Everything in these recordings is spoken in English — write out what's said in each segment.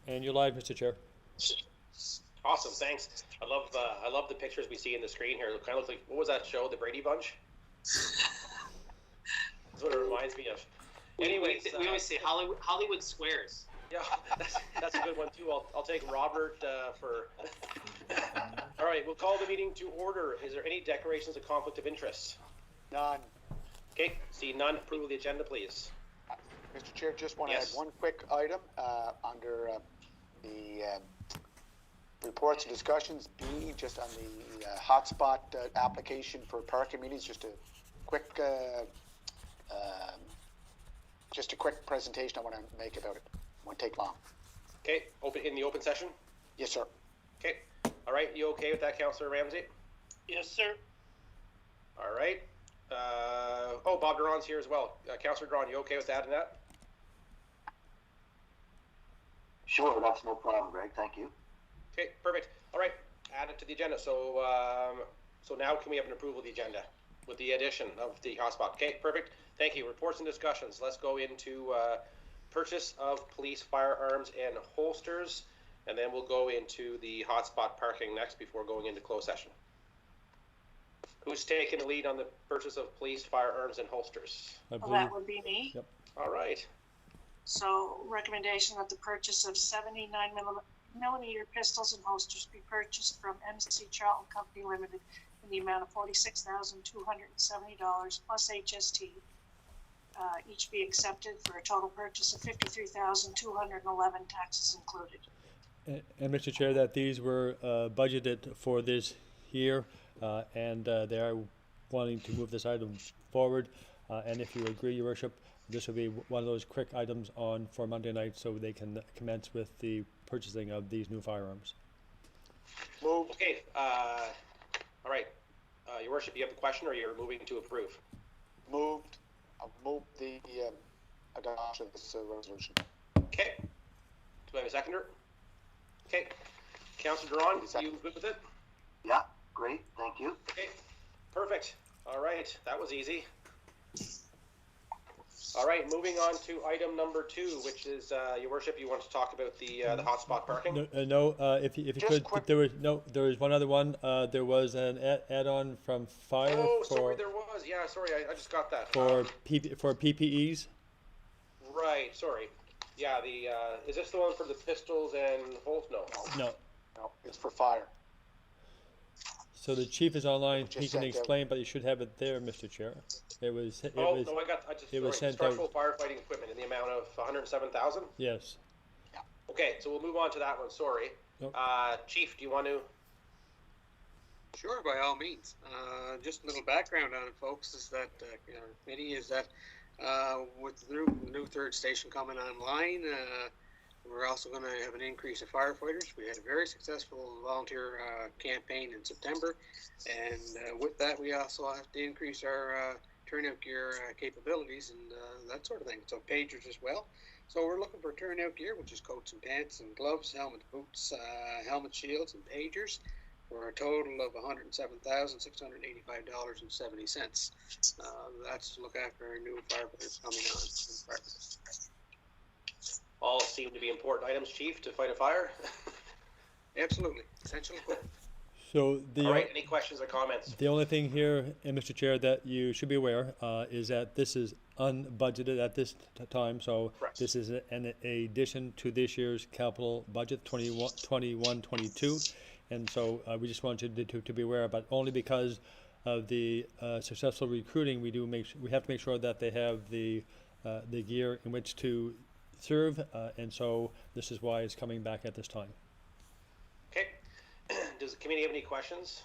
And you're live, Mr. Chair. Awesome, thanks. I love the pictures we see in the screen here. It kind of looks like, what was that show, The Brady Bunch? That's what it reminds me of. Anyways, we always say Hollywood Squares. Yeah, that's a good one too. I'll take Robert for. All right, we'll call the meeting to order. Is there any declarations of conflict of interest? None. Okay, see none. Approval of the agenda, please. Mr. Chair, just want to add one quick item under the reports and discussions. B, just on the hotspot application for parking meetings. Just a quick presentation I want to make about it. Won't take long. Okay, open in the open session. Yes, sir. Okay, all right. You okay with that, Councillor Ramsey? Yes, sir. All right. Bob Duran's here as well. Councillor Duran, you okay with adding that? Sure, that's no problem, Greg. Thank you. Okay, perfect. All right, add it to the agenda. So now can we have an approval of the agenda with the addition of the hotspot? Okay, perfect. Thank you. Reports and discussions. Let's go into purchase of police firearms and holsters, and then we'll go into the hotspot parking next before going into closed session. Who's taking the lead on the purchase of police firearms and holsters? I Well, believe. that would be me. Yep. All right. So recommendation that the purchase of 79 millimeter pistols and holsters be purchased from MC Charlton Company Limited in the amount of $46,270 plus HST. Each be accepted for a total purchase of $53,211, taxes included. And Mr. Chair, that these were budgeted for this year, and they are wanting to move this item forward. And if you agree, Your Worship, this will be one of those quick items on for Monday night, so they can commence with the purchasing of these new firearms. Move. Okay. All right. Your Worship, you have the question, or you're moving to approve? Moved. I'll move the adoption of this resolution. Okay. Do I have a seconder? Okay. Councillor Duran, you good with it? Yeah, great. Thank you. Okay. Perfect. All right. That was easy. All right. Moving on to item number 2, which is, Your Worship, you want to talk about the hotspot parking? If you could, there was one other one. There was an add-on from Fire sorry, there was. Yeah, sorry, I just got that. for PPEs. Right. Sorry. Yeah. Is this the one for the pistols and holsters? No. No, it's for fire. So the chief is online. Just He can sent out. explain, but you should have it there, Mr. Chair. It was. I just sent structural out. firefighting equipment in the amount of 107,000. Yes. Okay, so we'll move on to that one. Sorry. Nope. Chief, do you want to? Sure, by all means. Just a little background on it, folks, is that our committee is that with the new third station coming online, we're also going to have an increase of firefighters. We had a very successful volunteer campaign in September, and with that, we also have to increase our turnout gear capabilities and that sort of thing. So pagers as well. So we're looking for turnout gear, which is coats and pants and gloves, helmets, boots, helmet shields, and pagers, for a total of $107,685.70. That's to look after our new firefighters coming on. All seem to be important items, Chief, to fight a fire. Absolutely. Essential equipment. So All right, any questions or comments? the only thing here, Mr. Chair, that you should be aware is that this is unbudgeted at this time. So Correct. this is an addition to this year's capital budget, 21-22. And so we just wanted to be aware, but only because of the successful recruiting, we have to make sure that they have the gear in which to serve, and so this is why it's coming back at this time. Okay. Does the committee have any questions?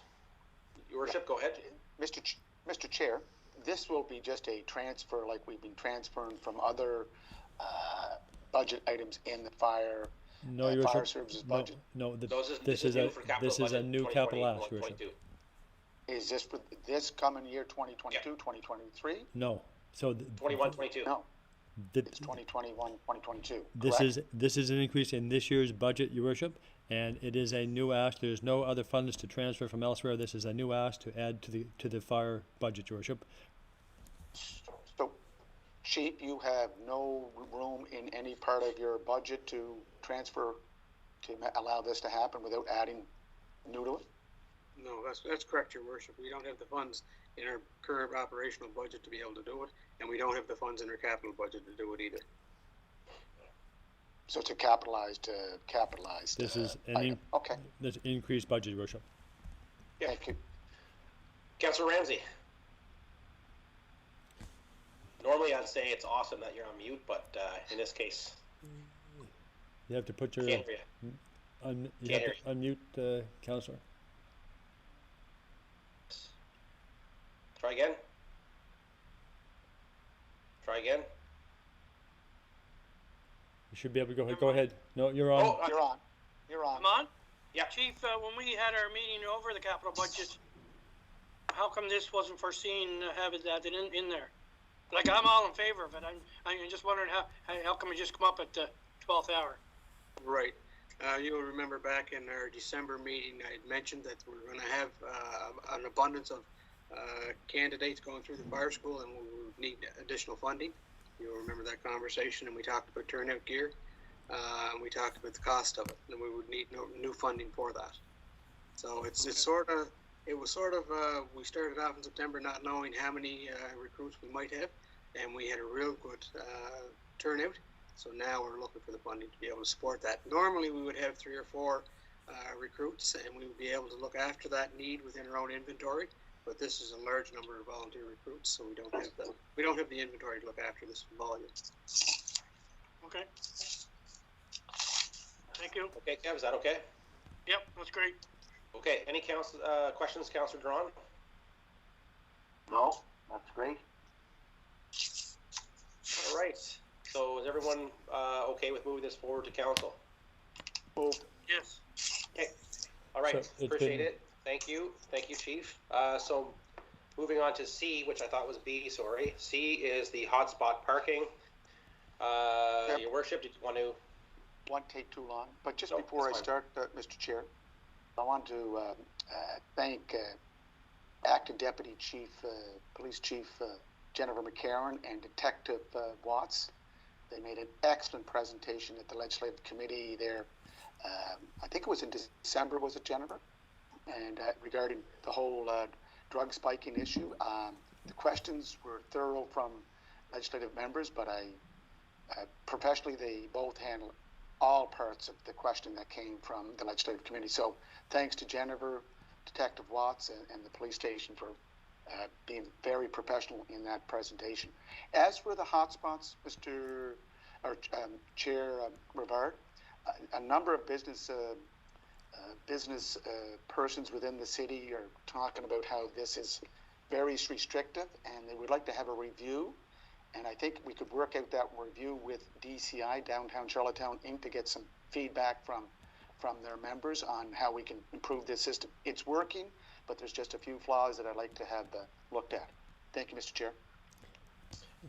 Your Worship, go ahead. Mr. Chair, this will be just a transfer like we've been transferring from other budget items in the fire services budget. No, This is a new capital ask, Your Worship. Is this for this coming year, 2022, 2023? No. So 21, 22. No, it's 2021, 2022. This is an increase in this year's budget, Your Worship, and it is a new ask. There's no other funds to transfer from elsewhere. This is a new ask to add to the fire budget, Your Worship. So, Chief, you have no room in any part of your budget to transfer allow this to happen without adding new to it? No, that's correct, Your Worship. We don't have the funds in our current operational budget to be able to do it, and we don't have the funds in our capital budget to do it either. So it's a capitalized. This is item. Okay. this increased budget, Your Worship. Yeah. Thank you. Councillor Ramsey. Normally I'd say it's awesome that you're on mute, but in this case, You have to put your can't hear you. you Can't have to unmute, Councillor. Try again. Try again. You should be able to go ahead. Go ahead. No, you're on. Oh, You're on. You're on. I'm on? Yeah. Chief, when we had our meeting over the capital budget, how come this wasn't foreseen to have it added in there? Like, I'm all in favor of it. I'm just wondering how come it just come up at the 12th hour? Right. You'll remember back in our December meeting, I had mentioned that we're going to have an abundance of candidates going through the fire school, and we would need additional funding. You'll remember that conversation, and we talked about turnout gear, and we talked about the cost of it, and we would need new funding for that. So we started off in September not knowing how many recruits we might have, and we had a real good turnout. So now we're looking for the funding to be able to support that. Normally we would have 3 or 4 recruits, and we would be able to look after that need within our own inventory. But this is a large number of volunteer recruits, so we don't have the inventory to look after this volume. Okay. Thank you. Okay, Kev, is that okay? Yep, that's great. Okay, any questions, Councillor Drawn? No, that's great. All right. So is everyone okay with moving this forward to council? Yes. Okay. All right. So Appreciate it. Thank you, Chief. So moving on to C, which I thought was B. Sorry. C is the hotspot parking. Yep. Your Worship, did you want to? Won't take too long. But just Nope, before I that's fine. start, Mr. Chair, I want to thank Acting Deputy Chief, Police Chief Jennifer McCarron and Detective Watts. They made an excellent presentation at the Legislative Committee there. I think it was in December, was it, Jennifer? And regarding the whole drug spiking issue, the questions were thorough from legislative members, but professionally they both handled all parts of the question that came from the Legislative Committee. So thanks to Jennifer, Detective Watts, and the police station for being very professional in that presentation. As for the hotspots, Chair Rivard, a number of business persons within the city are talking about how this is very restrictive, and they would like to have a review. And I think we could work out that review with DCI, Downtown Charlottetown Inc., to get some feedback from their members on how we can improve this system. It's working, but there's just a few flaws that I'd like to have looked at. Thank you, Mr. Chair.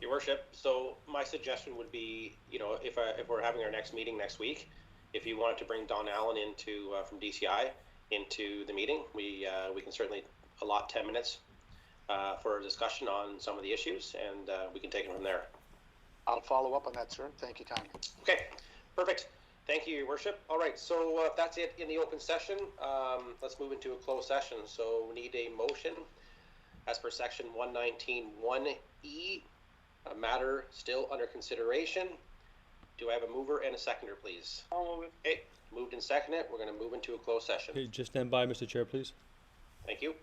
Your Worship, so my suggestion would be, if we're having our next meeting next week, if you wanted to bring Don Allen into from DCI into the meeting, we can certainly allot 10 minutes for a discussion on some of the issues, and we can take it from there. I'll follow up on that, sir. Thank you kindly. Okay, perfect. Thank you, Your Worship. All right, so if that's it in the open session, let's move into a closed session. So we need a motion as per section 119(1)(e), a matter still under consideration. Do I have a mover and a seconder, please? I'll move it. Okay, moved and seconded. We're going to move into a closed session. Okay, just stand by, Mr. Chair, please. Thank you.